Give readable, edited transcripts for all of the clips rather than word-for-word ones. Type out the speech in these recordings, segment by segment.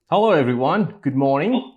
Hello everyone, good morning.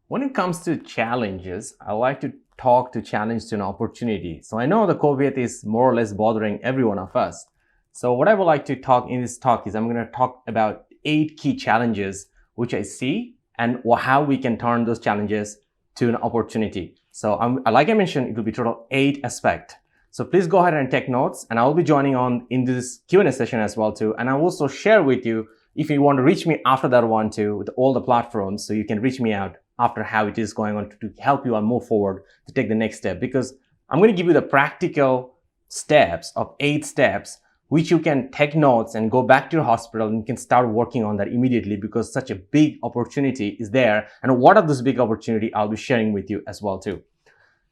When it comes to challenges, I like to talk to challenge to an opportunity. So I know the COVID is more or less bothering every one of us. So what I would like to talk in this talk is I'm going to talk about 8 key challenges which I see and how we can turn those challenges to an opportunity. So like I mentioned, it will be total 8 aspects. So please go ahead and take notes, and I will be joining on in this Q&A session as well too. And I will also share with you if you want to reach me after that one too, with all the platforms, so you can reach me out after how it is going on to help you and move forward to take the next step. Because I'm going to give you the practical steps of 8 steps which you can take notes and go back to your hospital and you can start working on that immediately, because such a big opportunity is there. And what are those big opportunity I'll be sharing with you as well too.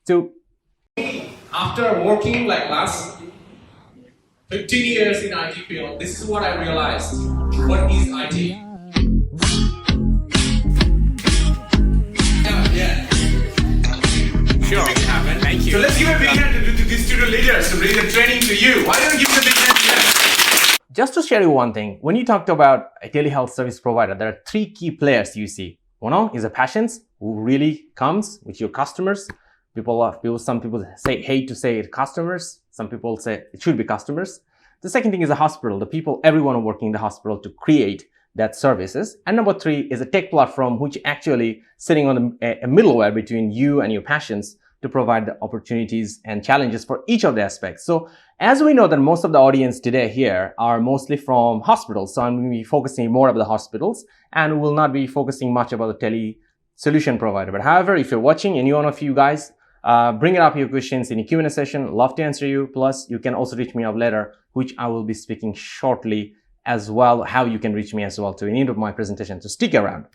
So after working like last 15 years in IT field, this is what I realized. What is IT? Yeah. Sure. Thank you. So let's give a big hand to these student leaders to bring the training to you. Why don't you give a big hand to them? Just to share you one thing, when you talked about a telehealth service provider, there are 3 key players you see. One is the patients who really comes with your customers. Some people hate to say it customers. Some people say it should be customers. The second thing is the hospital, the people, everyone working in the hospital to create that services. And number 3 is a tech platform, which actually sitting on a middleware between you and your patients to provide the opportunities and challenges for each of the aspects. So as we know that most of the audience today here are mostly from hospitals. So I'm going to be focusing more about the hospitals and will not be focusing much about the tele solution provider. But however, if you're watching, any one of you guys, bring it up your questions in a Q&A session. Love to answer you. Plus, you can also reach me up later, which I will be speaking shortly as well, how you can reach me as well to any of my presentation. So stick around.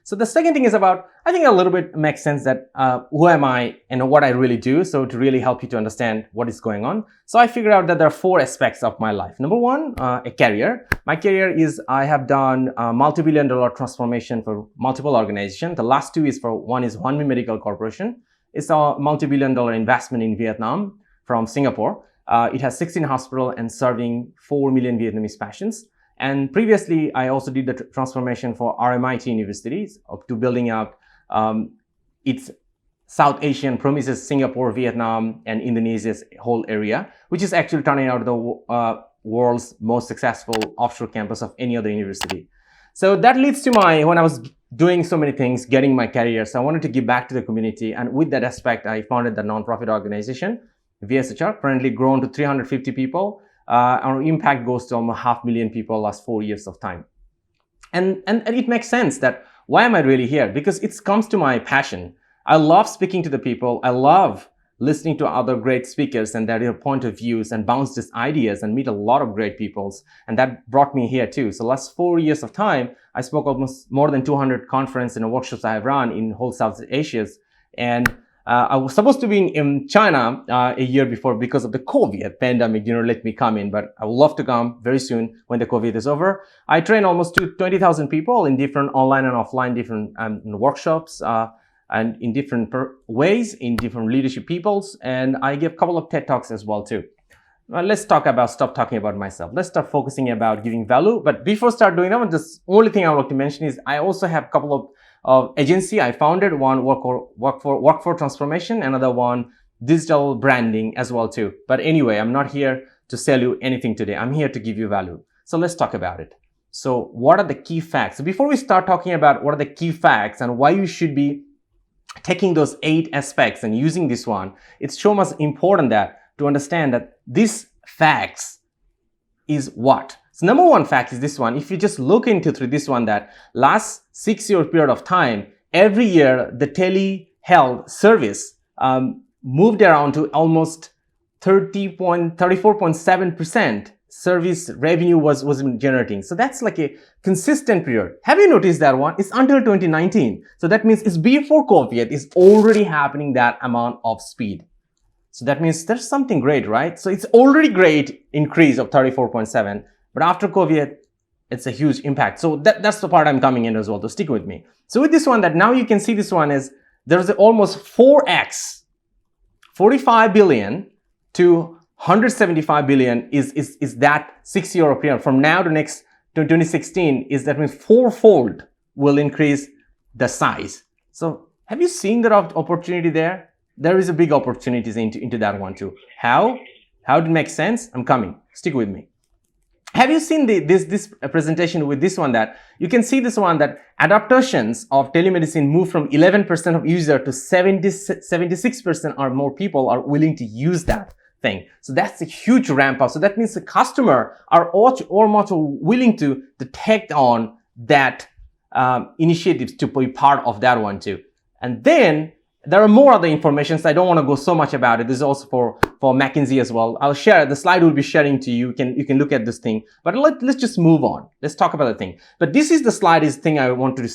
So the second thing is about, I think a little bit makes sense that who am I and what I really do. So to really help you to understand what is going on. So I figured out that there are 4 aspects of my life. Number 1, a career. My career is I have done multi-billion-dollar transformation for multiple organizations. The last 2 is one is Hoan Medical Corporation. It's a multi-billion-dollar investment in Vietnam from Singapore. It has 16 hospitals and serving 4 million Vietnamese patients. And previously, I also did the transformation for RMIT universities up to building out its South Asian premises, Singapore, Vietnam, and Indonesia's whole area, which is actually turning out the world's most successful offshore campus of any other university. So that leads to when I was doing so many things, getting my career. So I wanted to give back to the community. And with that aspect, I founded the nonprofit organization, VSHR, currently grown to 350 people. Our impact goes to almost 500,000 people last 4 years of time. And it makes sense that why am I really here? Because it comes to my passion. I love speaking to the people. I love listening to other great speakers and their point of views and bounce these ideas and meet a lot of great people. And that brought me here too. So last 4 years of time, I spoke almost more than 200 conferences and workshops I have run in whole Southeast Asia. And I was supposed to be in China a year before because of the COVID pandemic, didn't let me come in, but I would love to come very soon when the COVID is over. I train almost 20,000 people in different online and offline, different workshops, and in different ways, in different leadership peoples. And I give a couple of TED Talks as well too. Let's stop talking about myself. Let's start focusing about giving value. But before start doing that, the only thing I would like to mention is I also have a couple of agency I founded. One workforce transformation, another one digital branding as well too. But anyway, I'm not here to sell you anything today. I'm here to give you value. So let's talk about it. So what are the key facts? So before we start talking about what are the key facts and why you should be taking those 8 aspects and using this one, it's so much important that to understand that these facts is what. So number 1 fact is this one. If you just look into through this one, that last 6-year period of time, every year the telehealth service moved around to almost 34.7% service revenue was generating. So that's like a consistent period. Have you noticed that one? It's until 2019. So that means it's before COVID, it's already happening that amount of speed. So that means there's something great, right? So it's already great increase of 34.7. But after COVID, it's a huge impact. So that's the part I'm coming in as well, to stick with me. So with this one, that now you can see this one is, there's almost 4x, 45 billion to 175 billion is that 6-year period. From now to next to 2016 is that means 4-fold will increase the size. So have you seen that opportunity there? There is a big opportunities into that one too. How it makes sense? I'm coming. Stick with me. Have you seen this presentation with this one, that you can see this one, that adaptations of telemedicine move from 11% of user to 76% or more people are willing to use that thing. So that's a huge ramp up. So that means the customer are all much willing to take on that initiatives to be part of that one too. And then there are more other information, so I don't want to go so much about it. This is also for McKinsey as well. I'll share, the slide will be sharing to you. You can look at this thing, but let's just move on. Let's talk about the thing. But this is the slide, is thing I want to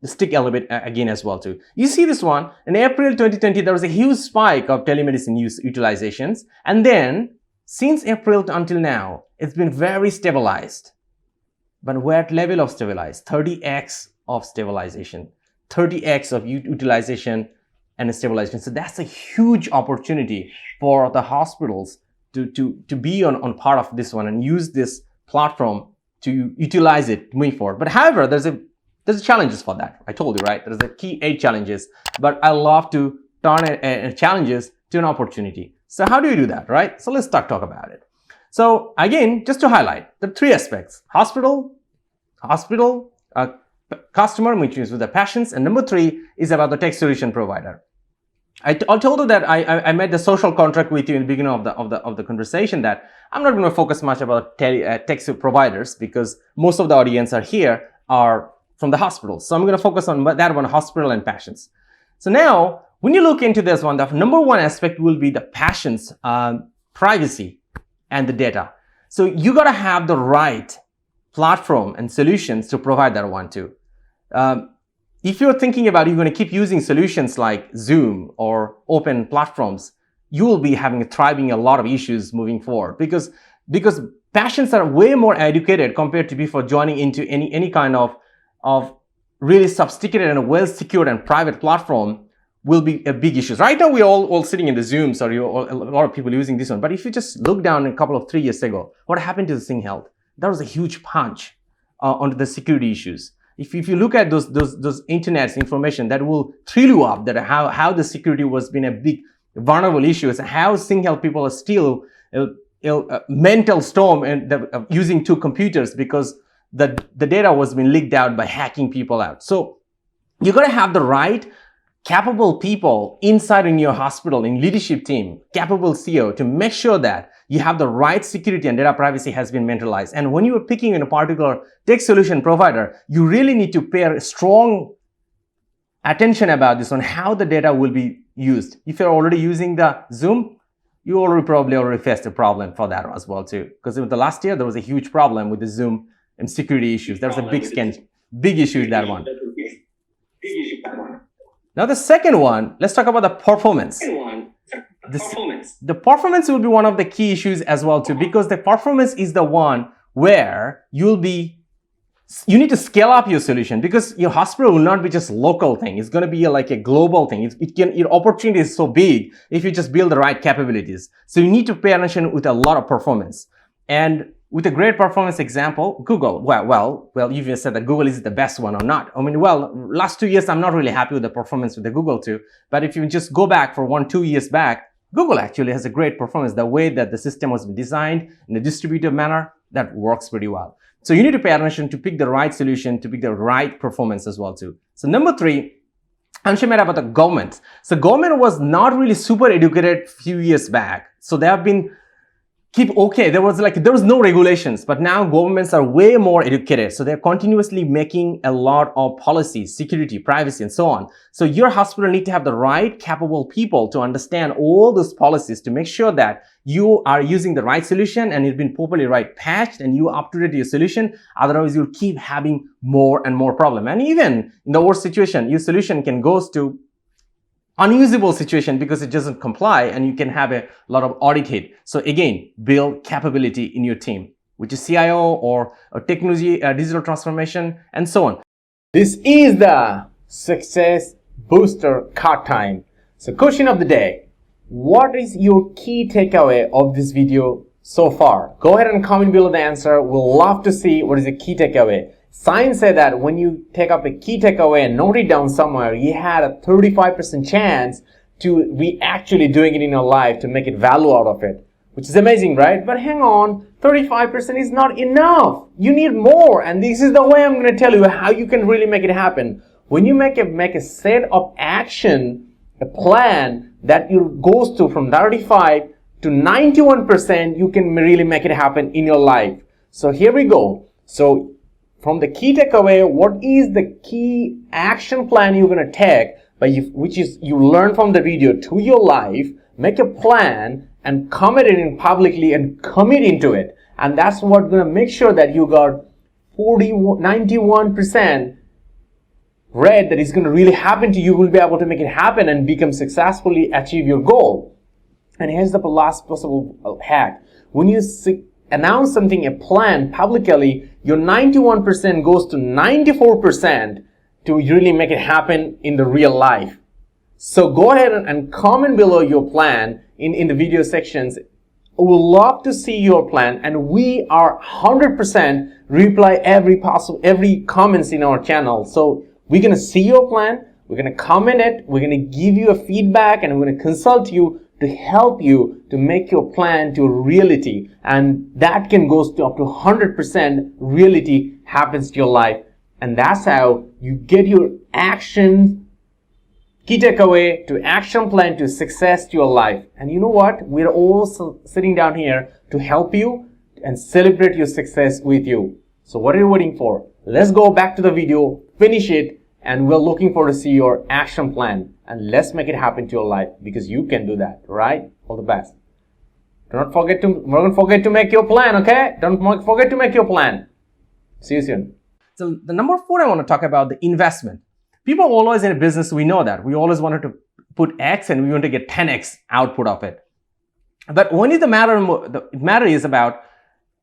stick a little bit again as well too. You see this one, in April 2020, there was a huge spike of telemedicine utilizations. And then since April until now, it's been very stabilized. But what level of stabilized? 30x of stabilization, 30x of utilization and stabilization. So that's a huge opportunity for the hospitals to be on part of this one and use this platform to utilize it moving forward. But however, there's challenges for that. I told you, right? There's a key 8 challenges, but I love to turn challenges to an opportunity. So how do you do that, right? So let's talk about it. So again, just to highlight the 3 aspects: hospital, customer, which is with the patients, and number 3 is about the tech solution provider. I told you that I made the social contract with you in the beginning of the conversation, that I'm not going to focus much about tech providers, because most of the audience here are from the hospitals. So I'm going to focus on that one, hospital and patients. So now, when you look into this one, the number 1 aspect will be the patient's privacy and the data. So you got to have the right platform and solutions to provide that one too. If you're thinking about you're going to keep using solutions like Zoom or open platforms, you will be thriving a lot of issues moving forward, because patients are way more educated compared to before joining into any kind of really sophisticated and well secured and private platform will be a big issue. Right now, we're all sitting in the Zooms, or a lot of people using this one. But if you just look down a couple of 3 years ago, what happened to the Sing Health? There was a huge punch onto the security issues. If you look at those internet's information, that will thrill you up, that how the security was been a big vulnerable issue, and how Sing Health people are still a mental storm and using 2 computers because the data was being leaked out by hacking people out. So you got to have the right capable people inside in your hospital, in leadership team, capable CEO, to make sure that you have the right security and data privacy has been mentalized. And when you are picking in a particular tech solution provider, you really need to pay strong attention about this on how the data will be used. If you're already using the Zoom, you probably already faced a problem for that as well too. Because the last year, there was a huge problem with the Zoom and security issues. There was a big issue with that one. Now the second one, let's talk about the performance. The performance will be one of the key issues as well too, because the performance is the one where you need to scale up your solution, because your hospital will not be just local thing. It's going to be like a global thing. Your opportunity is so big if you just build the right capabilities. So you need to pay attention with a lot of performance. And with a great performance example, Google. Well, you even said that Google is the best one or not. I mean, last 2 years, I'm not really happy with the performance with the Google too. But if you just go back for 1-2 years back, Google actually has a great performance. The way that the system was designed in a distributed manner, that works pretty well. So you need to pay attention to pick the right solution, to pick the right performance as well too. So number 3, I'm sure about the government. So government was not really super educated few years back. So they have been there was no regulations, but now governments are way more educated. So they're continuously making a lot of policies, security, privacy, and so on. So your hospital need to have the right capable people to understand all those policies to make sure that you are using the right solution and it's been properly patched and you up-to-date your solution. Otherwise, you'll keep having more and more problem. And even in the worst situation, your solution can go to unusable situation because it doesn't comply, and you can have a lot of audit hit. So again, build capability in your team, which is CIO or technology, digital transformation, and so on. This is the success booster card time. So question of the day: what is your key takeaway of this video so far? Go ahead and comment below the answer. We'll love to see what is the key takeaway. Science said that when you take up a key takeaway and note it down somewhere, you had a 35% chance to be actually doing it in your life to make it value out of it, which is amazing, right? But hang on, 35% is not enough. You need more, and this is the way I'm going to tell you how you can really make it happen. When you make a set of action, a plan that goes to from 35 to 91%, you can really make it happen in your life. So here we go. So from the key takeaway, what is the key action plan you're going to take, which is you learn from the video to your life, make a plan and commit it in publicly and commit into it. And that's what's going to make sure that you got 91% read that is going to really happen to you. You will be able to make it happen and successfully achieve your goal. And here's the last possible hack. When you announce something, a plan publicly, your 91% goes to 94% to really make it happen in the real life. So go ahead and comment below your plan in the video sections. We would love to see your plan, and we are 100% reply every comments in our channel. So we're going to see your plan, we're going to comment it, we're going to give you a feedback, and we're going to consult you to help you to make your plan to a reality. And that can go to up to 100% reality happens to your life. And that's how you get your action, key takeaway to action plan to success to your life. And you know what? We're all sitting down here to help you and celebrate your success with you. So what are you waiting for? Let's go back to the video, finish it, and we're looking forward to see your action plan. And let's make it happen to your life, because you can do that, right? All the best. Don't forget to make your plan, okay? Don't forget to make your plan. See you soon. So the number 4, I want to talk about the investment. People always in a business, we know that. We always wanted to put X and we want to get 10X output of it. But when the matter is about,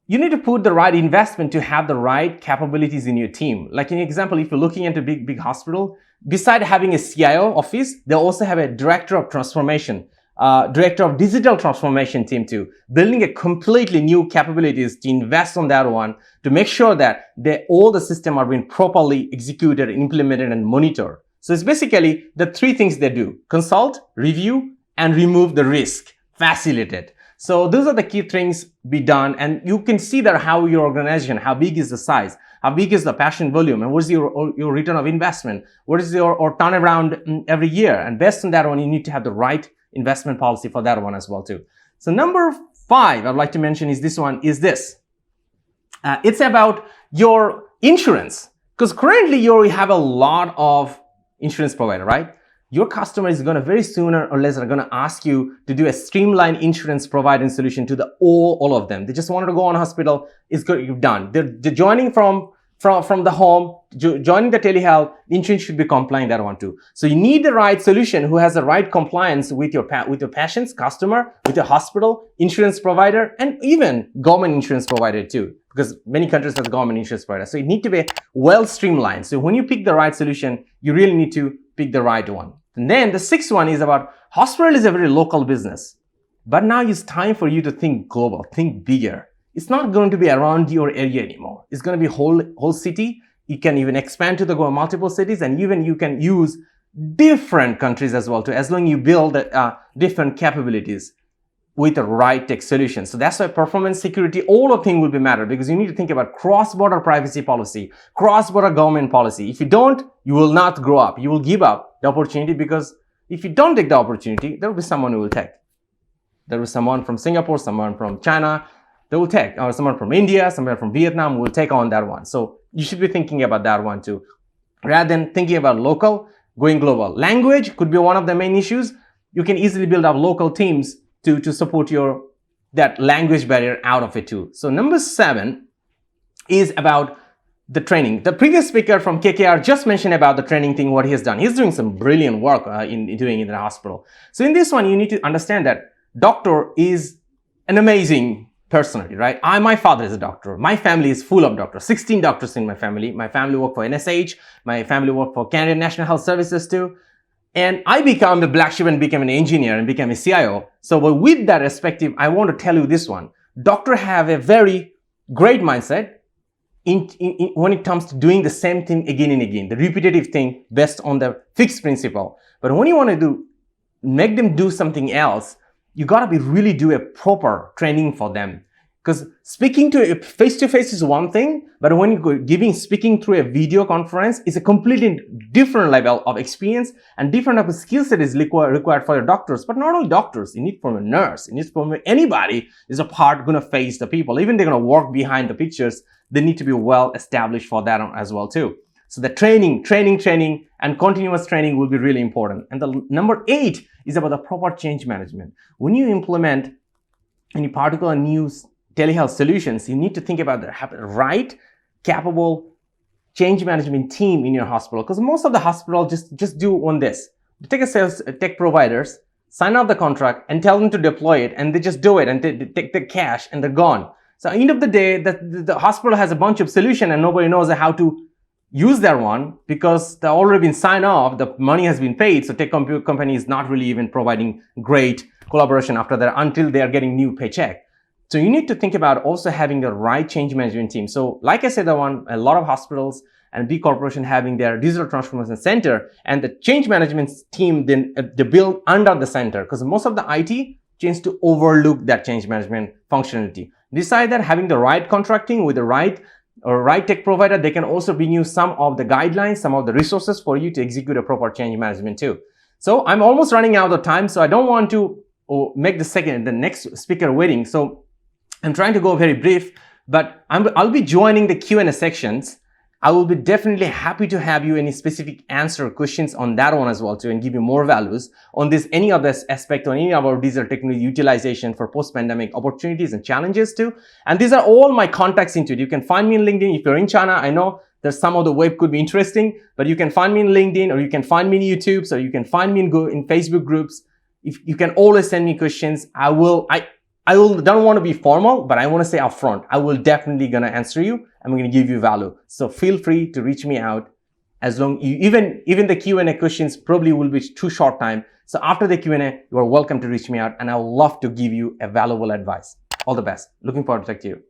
you need to put the right investment to have the right capabilities in your team. Like in example, if you're looking into big hospital, beside having a CIO office, they also have a director of transformation, director of digital transformation team too, building a completely new capabilities to invest on that one to make sure that all the system are being properly executed, implemented, and monitored. So it's basically the 3 things they do: consult, review, and remove the risk, facilitate. So those are the key things be done, and you can see that how your organization, how big is the size, how big is the passion volume, and what is your return of investment, what is your turnaround every year. And based on that one, you need to have the right investment policy for that one as well too. So number 5 I'd like to mention is this one, is this. It's about your insurance, because currently you have a lot of insurance provider, right? Your customer is going to very sooner or later going to ask you to do a streamlined insurance providing solution to all of them. They just wanted to go on hospital. It's good, you've done. They're joining from the home, joining the telehealth. Insurance should be compliant, that one too. So you need the right solution who has the right compliance with your patients, customer, with your hospital, insurance provider, and even government insurance provider too, because many countries have government insurance provider. So it need to be well streamlined. So when you pick the right solution, you really need to pick the right one. And then the 6th one is about hospital is a very local business, but now it's time for you to think global, think bigger. It's not going to be around your area anymore. It's going to be whole city. You can even expand to the multiple cities, and even you can use different countries as well too, as long as you build different capabilities with the right tech solution. So that's why performance, security, all of things will be matter, because you need to think about cross-border privacy policy, cross-border government policy. If you don't, you will not grow up. You will give up the opportunity, because if you don't take the opportunity, there will be someone who will take. There will be someone from Singapore, someone from China, they will take, or someone from India, someone from Vietnam will take on that one. So you should be thinking about that one too. Rather than thinking about local, going global. Language could be one of the main issues. You can easily build up local teams to support that language barrier out of it too. So number 7 is about the training. The previous speaker from KKR just mentioned about the training thing, what he has done. He's doing some brilliant work in doing it in the hospital. So in this one, you need to understand that doctor is an amazing personality, right? My father is a doctor. My family is full of doctors. 16 doctors in my family. My family work for NSH. My family work for Canadian National Health Services too. And I became the black sheep and became an engineer and became a CIO. So with that perspective, I want to tell you this one. Doctors have a very great mindset. when it comes to doing the same thing again and again, the repetitive thing based on the fixed principle. But when you want to make them do something else, you got to really do a proper training for them. Because speaking to a face-to-face is one thing, but when you go speaking through a video conference is a completely different level of experience and different type of skill set is required for your doctors. But not only doctors, you need from a nurse, you need from anybody is a part going to face the people. Even they're going to work behind the pictures, they need to be well established for that as well too. So the training, and continuous training will be really important. And the number 8 is about the proper change management. When you implement any particular new telehealth solutions, you need to think about the right, capable change management team in your hospital. Because most of the hospital just do on this. They take a sales tech providers, sign up the contract, and tell them to deploy it, and they just do it, and they take the cash, and they're gone. So at the end of the day, the hospital has a bunch of solutions, and nobody knows how to use that one because they've already been signed off, the money has been paid. So tech company is not really even providing great collaboration after that until they are getting new paycheck. So you need to think about also having the right change management team. So like I said, a lot of hospitals and big corporations having their digital transformation center, and the change management team then they build under the center, because most of the IT tends to overlook that change management functionality. Decide that having the right contracting with the right tech provider, they can also bring you some of the guidelines, some of the resources for you to execute a proper change management too. So I'm almost running out of time, so I don't want to make the next speaker waiting. So I'm trying to go very brief, but I'll be joining the Q&A sections. I will be definitely happy to have you any specific answer questions on that one as well too, and give you more values on this, any of this aspect on any of our digital technology utilization for post-pandemic opportunities and challenges too. And these are all my contacts into it. You can find me in LinkedIn. If you're in China, I know there's some of the web could be interesting, but you can find me in LinkedIn, or you can find me in YouTube, so you can find me in Facebook groups. If you can always send me questions, I don't want to be formal, but I want to say upfront, I will definitely gonna answer you. I'm going to give you value. So feel free to reach me out. As long even the Q&A questions probably will be too short time. So after the Q&A, you are welcome to reach me out, and I would love to give you a valuable advice. All the best. Looking forward to talk to you.